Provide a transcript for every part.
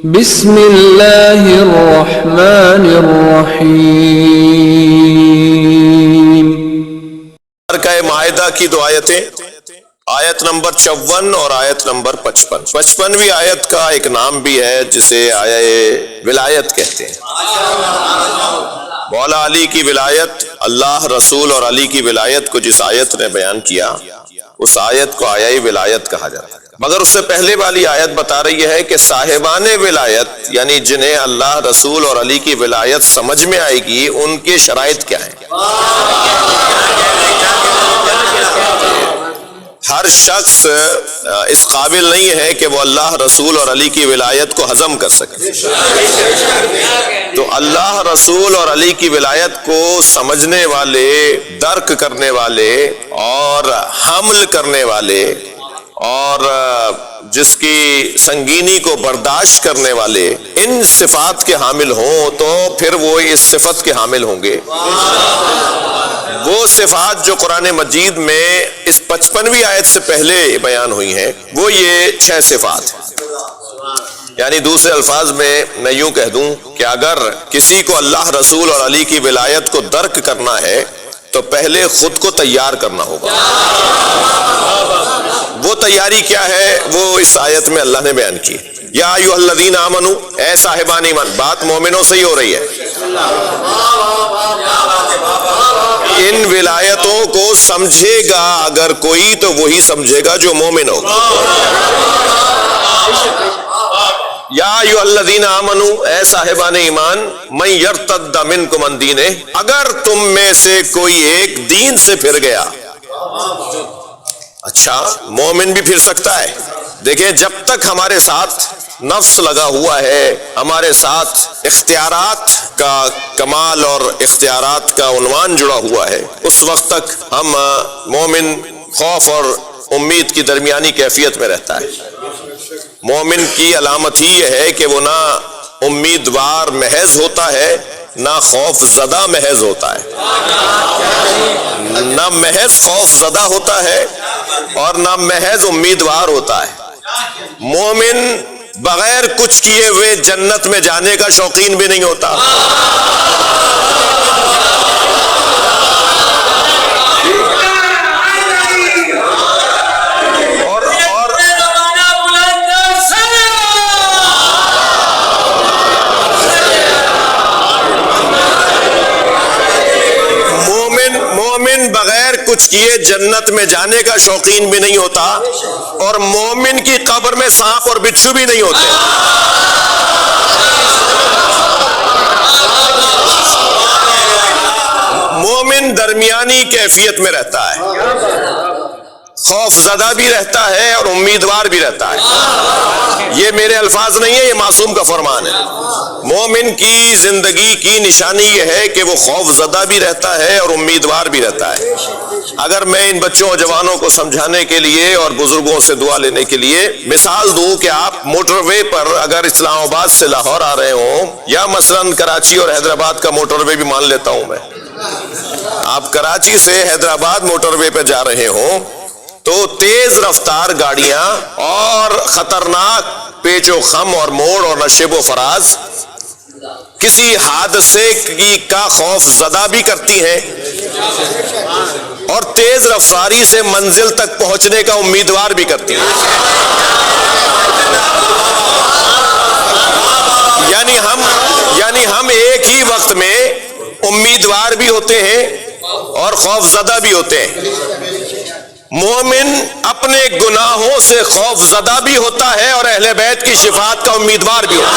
بسم اللہ الرحمن الرحیم۔ سورہ مائدہ کی دو آیتیں، آیت نمبر 54 اور آیت نمبر 55۔ 55ویں آیت کا ایک نام بھی ہے جسے آیہ ولایت کہتے ہیں۔ مولا علی کی ولایت، اللہ، رسول اور علی کی ولایت کو جس آیت نے بیان کیا اس آیت کو آیہ ولایت کہا جاتا ہے۔ مگر اس سے پہلے والی آیت بتا رہی ہے کہ صاحبان ولایت، یعنی جنہیں اللہ، رسول اور علی کی ولایت سمجھ میں آئے گی، ان کے شرائط کیا ہیں۔ ہر شخص اس قابل نہیں ہے کہ وہ اللہ، رسول اور علی کی ولایت کو ہضم کر سکے۔ تو اللہ، رسول اور علی کی ولایت کو سمجھنے والے، درک کرنے والے اور حمل کرنے والے اور جس کی سنگینی کو برداشت کرنے والے ان صفات کے حامل ہوں تو پھر وہ اس صفت کے حامل ہوں گے۔ وہ صفات جو قرآن مجید میں اس 55ویں آیت سے پہلے بیان ہوئی ہیں وہ یہ 6 صفات ہیں۔ یعنی دوسرے الفاظ میں میں یوں کہہ دوں کہ اگر کسی کو اللہ، رسول اور علی کی ولایت کو درک کرنا ہے تو پہلے خود کو تیار کرنا ہوگا۔ وہ تیاری کیا ہے وہ اس آیت میں اللہ نے بیان کی۔ یا ایھا الذین آمنو، اے صاحبان ایمان، بات مومنوں سے ہی ہو رہی ہے۔ ان ولایتوں کو سمجھے گا اگر کوئی تو وہی سمجھے گا جو مومن ہوگا۔ یا ایھا الذین آمنو، اے صاحبان ایمان، من یرتد منکم عن دینہ، اگر تم میں سے کوئی ایک دین سے پھر گیا۔ اچھا، مومن بھی پھر سکتا ہے۔ دیکھیں، جب تک ہمارے ساتھ نفس لگا ہوا ہے، ہمارے ساتھ اختیارات کا کمال اور اختیارات کا عنوان جڑا ہوا ہے، اس وقت تک ہم مومن خوف اور امید کی درمیانی کیفیت میں رہتا ہے۔ مومن کی علامت ہی یہ ہے کہ وہ نہ امیدوار محض ہوتا ہے نہ خوف زدہ محض ہوتا ہے، نہ محض خوف زدہ ہوتا ہے اور نہ محض امیدوار ہوتا ہے۔ مومن بغیر کچھ کیے ہوئے جنت میں جانے کا شوقین بھی نہیں ہوتا۔ مومن بغیر کچھ کیے جنت میں جانے کا شوقین بھی نہیں ہوتا، اور مومن کی قبر میں سانپ اور بچھو بھی نہیں ہوتے۔ مومن درمیانی کیفیت میں رہتا ہے، خوف زدہ بھی رہتا ہے اور امیدوار بھی رہتا ہے۔ یہ میرے الفاظ نہیں ہے، یہ معصوم کا فرمان ہے۔ مومن کی زندگی کی نشانی یہ ہے کہ وہ خوف زدہ بھی رہتا ہے اور امیدوار بھی رہتا ہے۔ اگر میں ان بچوں اور جوانوں کو سمجھانے کے لیے اور بزرگوں سے دعا لینے کے لیے مثال دوں کہ آپ موٹر وے پر اگر اسلام آباد سے لاہور آ رہے ہوں، یا مثلاً کراچی اور حیدرآباد کا موٹر وے بھی مان لیتا ہوں میں، آپ کراچی سے حیدرآباد موٹر وے پہ جا رہے ہوں تو تیز رفتار گاڑیاں اور خطرناک پیچ و خم اور موڑ اور نشیب و فراز کسی حادثے کا خوف زدہ بھی کرتی ہیں اور تیز رفتاری سے منزل تک پہنچنے کا امیدوار بھی کرتی ہیں۔ یعنی ہم ایک ہی وقت میں امیدوار بھی ہوتے ہیں اور خوف زدہ بھی ہوتے ہیں۔ مومن اپنے گناہوں سے خوف زدہ بھی ہوتا ہے اور اہل بیت کی شفاعت کا امیدوار بھی ہوتا ہے۔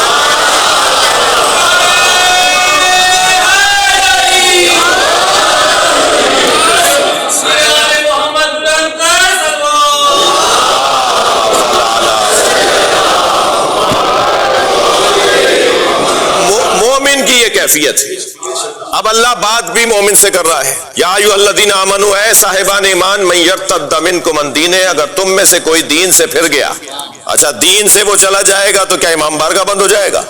مومن کی یہ کیفیت ہے۔ اب اللہ بات بھی مومن سے کر رہا ہے۔ یا ایھا الذین آمنو، اے صاحبان ایمان، من یرتد منکم عن دینہ، اگر تم میں سے کوئی دین سے پھر گیا۔ اچھا، دین سے وہ چلا جائے گا تو کیا امام بارگاہ بند ہو جائے گا؟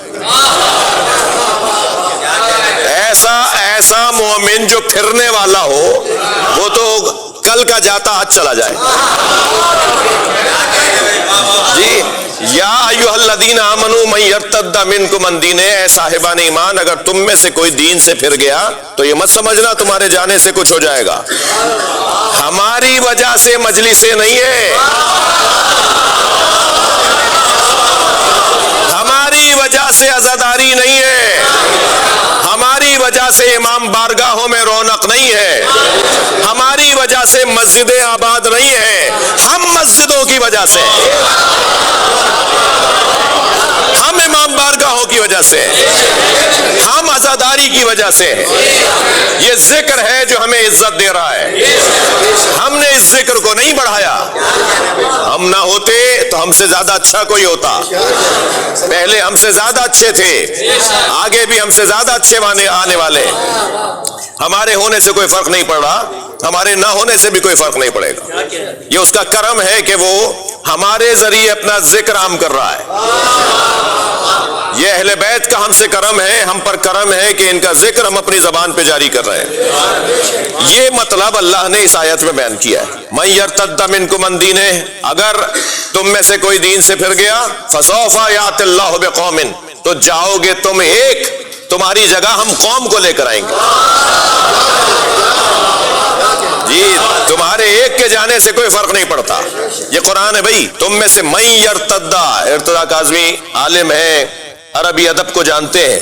ایسا مومن جو پھرنے والا ہو وہ تو کل کا جاتا آج چلا جائے۔ جی یا ایھا الذین آمنوا من یرتد منکم عن دینہ، اے صاحبان ایمان اگر تم میں سے کوئی دین سے پھر گیا تو یہ مت سمجھنا تمہارے جانے سے کچھ ہو جائے گا. ہماری وجہ سے مجلسیں نہیں ہے، ہماری وجہ سے عزاداری نہیں ہے، ہماری وجہ سے امام بارگاہوں میں رونق نہیں ہے، ہماری وجہ سے مسجدیں آباد نہیں ہیں، ہم مسجدوں کی وجہ سے، ہم امام بارگاہوں کی وجہ سے، ہم عزاداری کی وجہ سے. یہ ذکر ہے جو ہمیں عزت دے رہا ہے، ہم نے اس ذکر کو نہیں بڑھایا. ہم نہ ہوتے تو ہم سے زیادہ اچھا کوئی ہوتا، پہلے ہم سے زیادہ اچھے تھے، آگے بھی ہم سے زیادہ اچھے آنے والے. ہمارے ہونے سے کوئی فرق نہیں پڑ رہا، ہمارے نہ ہونے سے بھی کوئی فرق نہیں پڑے گا. یہ اس کا کرم ہے کہ وہ ہمارے ذریعے اپنا ذکر عام کر رہا ہے. یہ اہل بیت کا ہم سے کرم ہے، ہم پر کرم ہے کہ ان کا ذکر ہم اپنی زبان پہ جاری کر رہے ہیں. یہ مطلب اللہ نے اس آیت میں بیان کیا ہے. من یرتد منکم عن دینہ، اگر تم میں سے کوئی دین سے پھر گیا، فسوف یأتی اللہ بقوم، تو جاؤ گے تم ایک، تمہاری جگہ ہم قوم کو لے کر آئیں گے. جی تمہارے ایک کے جانے سے کوئی فرق نہیں پڑتا. یہ قرآن ہے بھائی. تم میں سے من یرتدہ، ارتداد کاظمی عالم ہے، عربی ادب کو جانتے ہیں.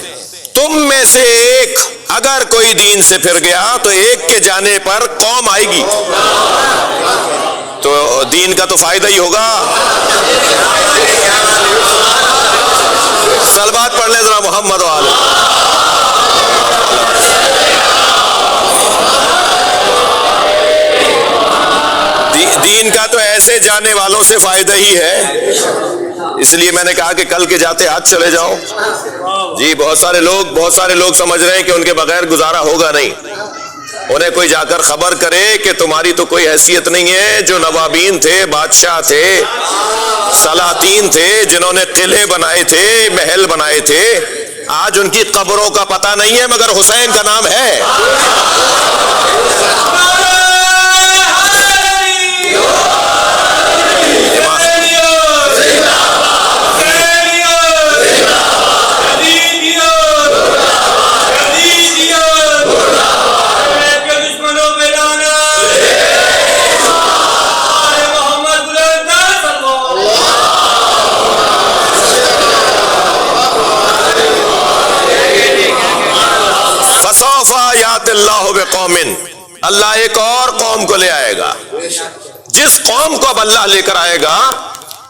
تم میں سے ایک اگر کوئی دین سے پھر گیا تو ایک کے جانے پر قوم آئے گی، تو دین کا تو فائدہ ہی ہوگا. صلوات پڑھ لیں ذرا محمد والے. دین کا تو ایسے جانے والوں سے فائدہ ہی ہے. اس لیے میں نے کہا کہ کل کے جاتے ہاتھ چلے جاؤ. جی بہت سارے لوگ سمجھ رہے ہیں کہ ان کے بغیر گزارا ہوگا نہیں. انہیں کوئی جا کر خبر کرے کہ تمہاری تو کوئی حیثیت نہیں ہے. جو نوابین تھے، بادشاہ تھے، سلاطین تھے، جنہوں نے قلعے بنائے تھے، محل بنائے تھے، آج ان کی قبروں کا پتہ نہیں ہے مگر حسین کا نام ہے. فسوف یأتی اللہ بقوم، اللہ ایک اور قوم کو لے آئے گا. جس قوم کو اب اللہ لے کر آئے گا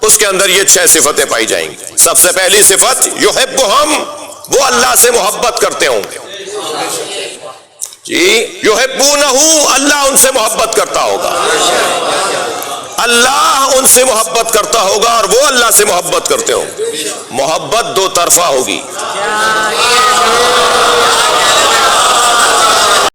اس کے اندر یہ 6 صفتیں پائی جائیں گی. سب سے پہلی صفت یحبہم، وہ اللہ سے محبت کرتے ہوں گے. جی یحبونہ، اللہ ان سے محبت کرتا ہوگا، اللہ ان سے محبت کرتا ہوگا اور وہ اللہ سے محبت کرتے ہوں گے. محبت دو طرفہ ہوگی.